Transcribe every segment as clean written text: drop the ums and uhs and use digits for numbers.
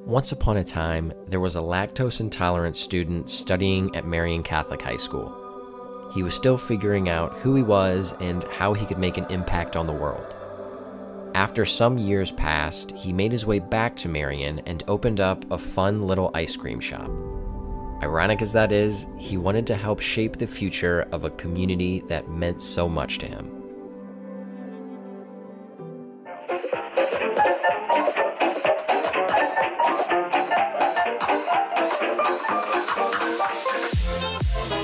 Once upon a time, there was a lactose-intolerant student studying at Marian Catholic High School. He was still figuring out who he was and how he could make an impact on the world. After some years passed, he made his way back to Marian and opened up a fun little ice cream shop. Ironic as that is, he wanted to help shape the future of a community that meant so much to him.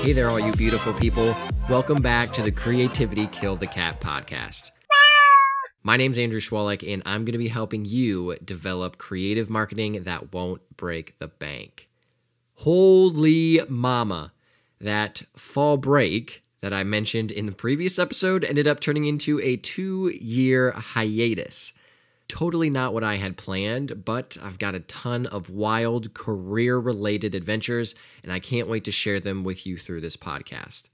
Hey there, all you beautiful people. Welcome back to the Creativity Killed the Cat podcast. My name's Andrew Chwalik, and I'm going to be helping you develop creative marketing that won't break the bank. Holy mama, that fall break that I mentioned in the previous episode ended up turning into a 2-year hiatus. Totally not what I had planned, but I've got a ton of wild career-related adventures, and I can't wait to share them with you through this podcast.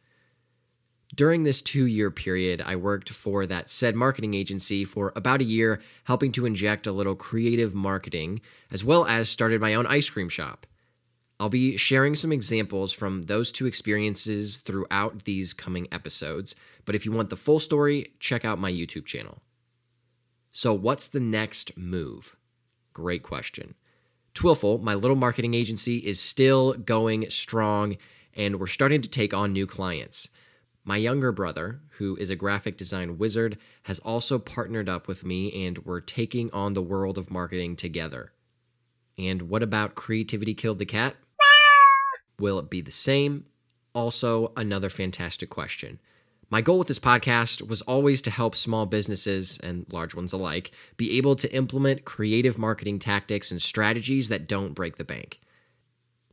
During this 2-year period, I worked for that said marketing agency for about a year, helping to inject a little creative marketing, as well as started my own ice cream shop. I'll be sharing some examples from those two experiences throughout these coming episodes, but if you want the full story, check out my YouTube channel. So what's the next move? Great question. Twilful, my little marketing agency, is still going strong, and we're starting to take on new clients. My younger brother, who is a graphic design wizard, has also partnered up with me, and we're taking on the world of marketing together. And what about Creativity Killed the Cat? Will it be the same? Also, another fantastic question. My goal with this podcast was always to help small businesses, and large ones alike, be able to implement creative marketing tactics and strategies that don't break the bank.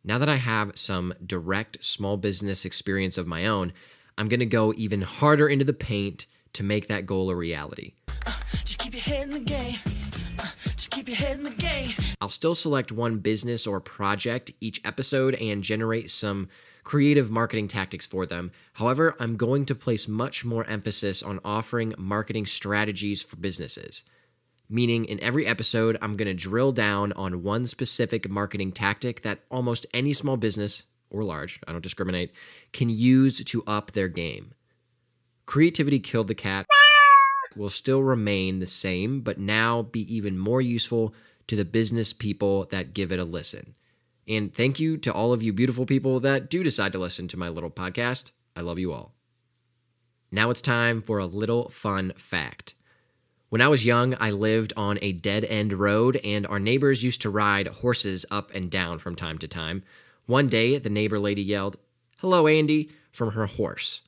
Now that I have some direct small business experience of my own, I'm going to go even harder into the paint to make that goal a reality. Just keep your head in the game. Just keep your head in the game. I'll still select one business or project each episode and generate some creative marketing tactics for them. However, I'm going to place much more emphasis on offering marketing strategies for businesses. Meaning, in every episode, I'm going to drill down on one specific marketing tactic that almost any small business, or large, I don't discriminate, can use to up their game. Creativity Killed the Cat will still remain the same, but now be even more useful to the business people that give it a listen. And thank you to all of you beautiful people that do decide to listen to my little podcast. I love you all. Now it's time for a little fun fact. When I was young, I lived on a dead-end road, and our neighbors used to ride horses up and down from time to time. One day, the neighbor lady yelled, "Hello, Andy," from her horse.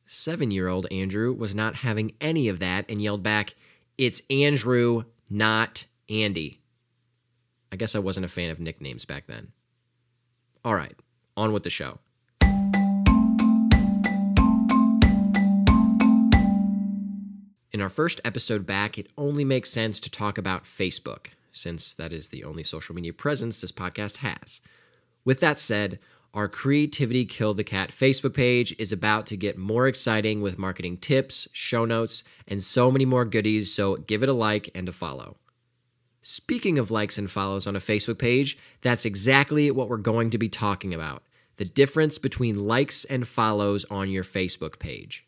7-year-old Andrew was not having any of that and yelled back, "It's Andrew, not Andy." I guess I wasn't a fan of nicknames back then. All right, on with the show. In our first episode back, it only makes sense to talk about Facebook, since that is the only social media presence this podcast has. With that said, our Creativity Killed the Cat Facebook page is about to get more exciting with marketing tips, show notes, and so many more goodies, so give it a like and a follow. Speaking of likes and follows on a Facebook page, that's exactly what we're going to be talking about, the difference between likes and follows on your Facebook page.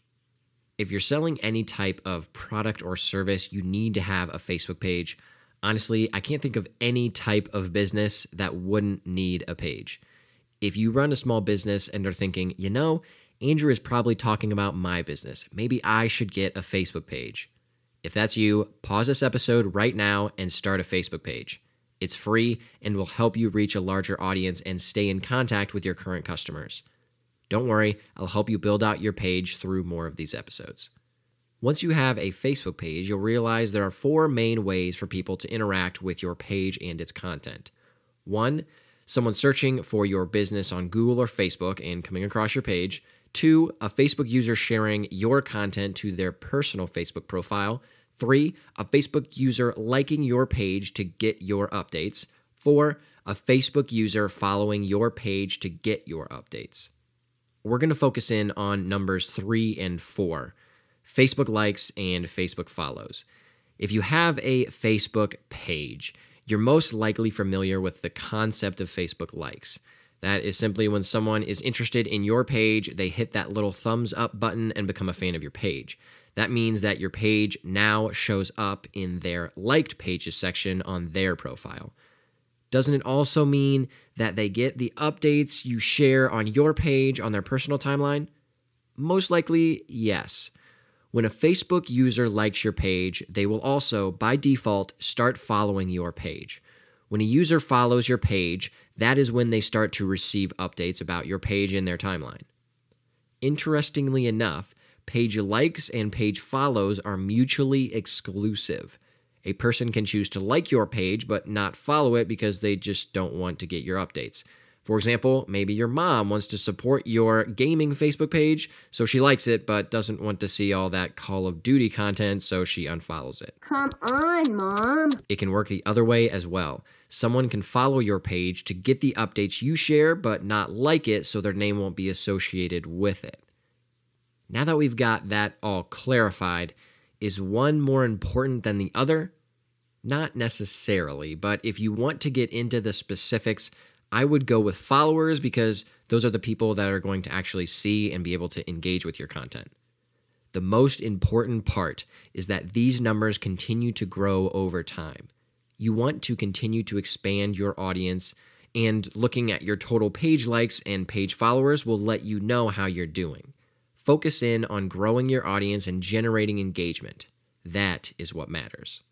If you're selling any type of product or service, you need to have a Facebook page. Honestly, I can't think of any type of business that wouldn't need a page. If you run a small business and are thinking, Andrew is probably talking about my business, maybe I should get a Facebook page. If that's you, pause this episode right now and start a Facebook page. It's free and will help you reach a larger audience and stay in contact with your current customers. Don't worry, I'll help you build out your page through more of these episodes. Once you have a Facebook page, you'll realize there are 4 main ways for people to interact with your page and its content. 1, someone searching for your business on Google or Facebook and coming across your page. 2, a Facebook user sharing your content to their personal Facebook profile. 3, a Facebook user liking your page to get your updates. 4, a Facebook user following your page to get your updates. We're going to focus in on numbers 3 and 4, Facebook likes and Facebook follows. If you have a Facebook page, You're most likely familiar with the concept of Facebook likes. That is simply when someone is interested in your page, they hit that little thumbs up button and become a fan of your page. That means that your page now shows up in their liked pages section on their profile. Doesn't it also mean that they get the updates you share on your page on their personal timeline? Most likely, yes. When a Facebook user likes your page, they will also, by default, start following your page. When a user follows your page, that is when they start to receive updates about your page in their timeline. Interestingly enough, page likes and page follows are mutually exclusive. A person can choose to like your page but not follow it because they just don't want to get your updates. For example, maybe your mom wants to support your gaming Facebook page, so she likes it but doesn't want to see all that Call of Duty content, so she unfollows it. Come on, Mom. It can work the other way as well. Someone can follow your page to get the updates you share but not like it, so their name won't be associated with it. Now that we've got that all clarified, is one more important than the other? Not necessarily, but if you want to get into the specifics, I would go with followers because those are the people that are going to actually see and be able to engage with your content. The most important part is that these numbers continue to grow over time. You want to continue to expand your audience, and looking at your total page likes and page followers will let you know how you're doing. Focus in on growing your audience and generating engagement. That is what matters.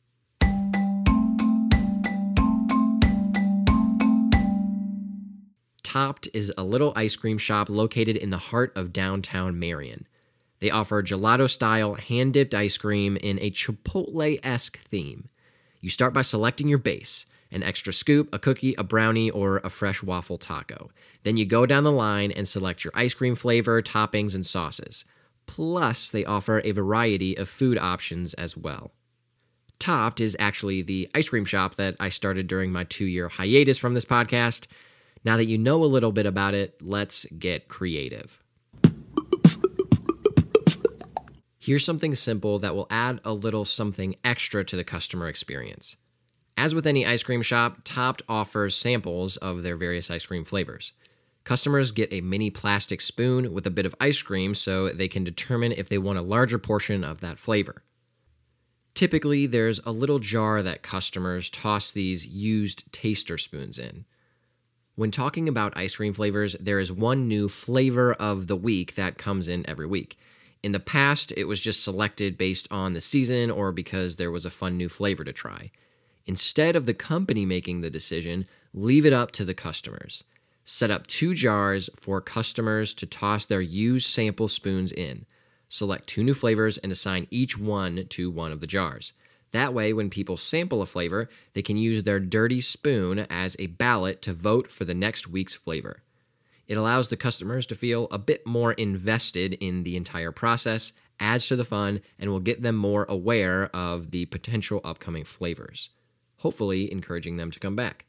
Topped is a little ice cream shop located in the heart of downtown Marion. They offer gelato-style, hand-dipped ice cream in a Chipotle-esque theme. You start by selecting your base, an extra scoop, a cookie, a brownie, or a fresh waffle taco. Then you go down the line and select your ice cream flavor, toppings, and sauces. Plus, they offer a variety of food options as well. Topped is actually the ice cream shop that I started during my 2-year hiatus from this podcast. Now that you know a little bit about it, let's get creative. Here's something simple that will add a little something extra to the customer experience. As with any ice cream shop, Topped offers samples of their various ice cream flavors. Customers get a mini plastic spoon with a bit of ice cream so they can determine if they want a larger portion of that flavor. Typically, there's a little jar that customers toss these used taster spoons in. When talking about ice cream flavors, there is one new flavor of the week that comes in every week. In the past, it was just selected based on the season or because there was a fun new flavor to try. Instead of the company making the decision, leave it up to the customers. Set up 2 jars for customers to toss their used sample spoons in. Select 2 new flavors and assign each one to one of the jars. That way, when people sample a flavor, they can use their dirty spoon as a ballot to vote for the next week's flavor. It allows the customers to feel a bit more invested in the entire process, adds to the fun, and will get them more aware of the potential upcoming flavors, hopefully encouraging them to come back.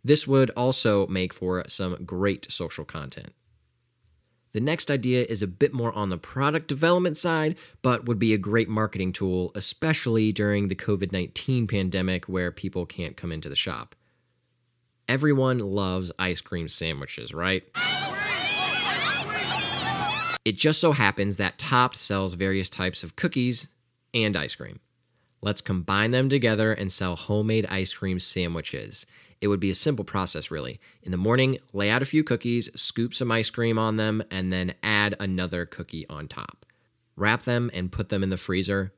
This would also make for some great social content. The next idea is a bit more on the product development side, but would be a great marketing tool, especially during the COVID-19 pandemic where people can't come into the shop. Everyone loves ice cream sandwiches, right? It just so happens that Topped sells various types of cookies and ice cream. Let's combine them together and sell homemade ice cream sandwiches. It would be a simple process, really. In the morning, lay out a few cookies, scoop some ice cream on them, and then add another cookie on top. Wrap them and put them in the freezer.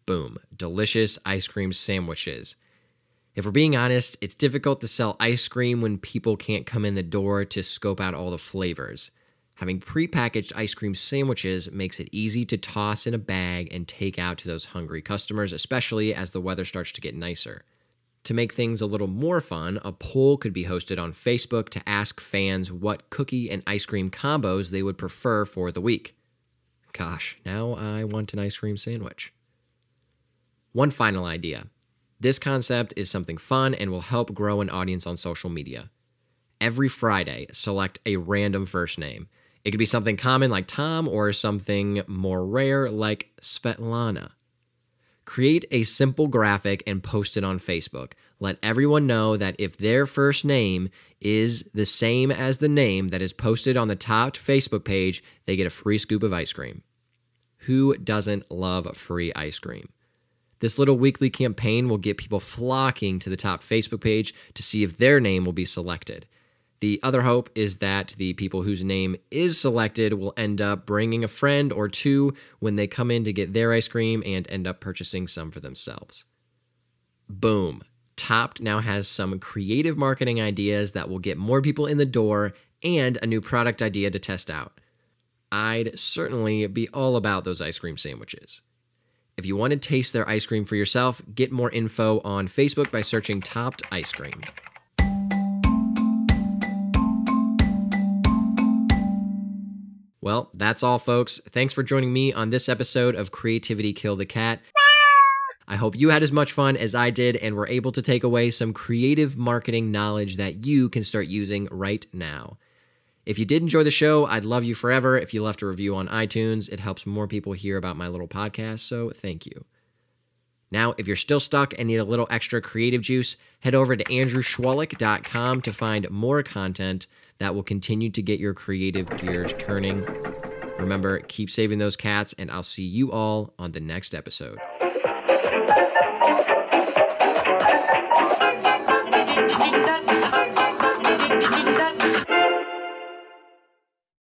Boom, delicious ice cream sandwiches. If we're being honest, it's difficult to sell ice cream when people can't come in the door to scope out all the flavors. Having prepackaged ice cream sandwiches makes it easy to toss in a bag and take out to those hungry customers, especially as the weather starts to get nicer. To make things a little more fun, a poll could be hosted on Facebook to ask fans what cookie and ice cream combos they would prefer for the week. Gosh, now I want an ice cream sandwich. One final idea. This concept is something fun and will help grow an audience on social media. Every Friday, select a random first name. It could be something common like Tom or something more rare like Svetlana. Create a simple graphic and post it on Facebook. Let everyone know that if their first name is the same as the name that is posted on the top Facebook page, they get a free scoop of ice cream. Who doesn't love free ice cream? This little weekly campaign will get people flocking to the top Facebook page to see if their name will be selected. The other hope is that the people whose name is selected will end up bringing a friend or two when they come in to get their ice cream and end up purchasing some for themselves. Boom. Topped now has some creative marketing ideas that will get more people in the door and a new product idea to test out. I'd certainly be all about those ice cream sandwiches. If you want to taste their ice cream for yourself, get more info on Facebook by searching Topped Ice Cream. Well, that's all, folks. Thanks for joining me on this episode of Creativity Kill the Cat. I hope you had as much fun as I did and were able to take away some creative marketing knowledge that you can start using right now. If you did enjoy the show, I'd love you forever if you left a review on iTunes. It helps more people hear about my little podcast, so thank you. Now, if you're still stuck and need a little extra creative juice, head over to andrewchwalik.com to find more content that will continue to get your creative gears turning. Remember, keep saving those cats, and I'll see you all on the next episode.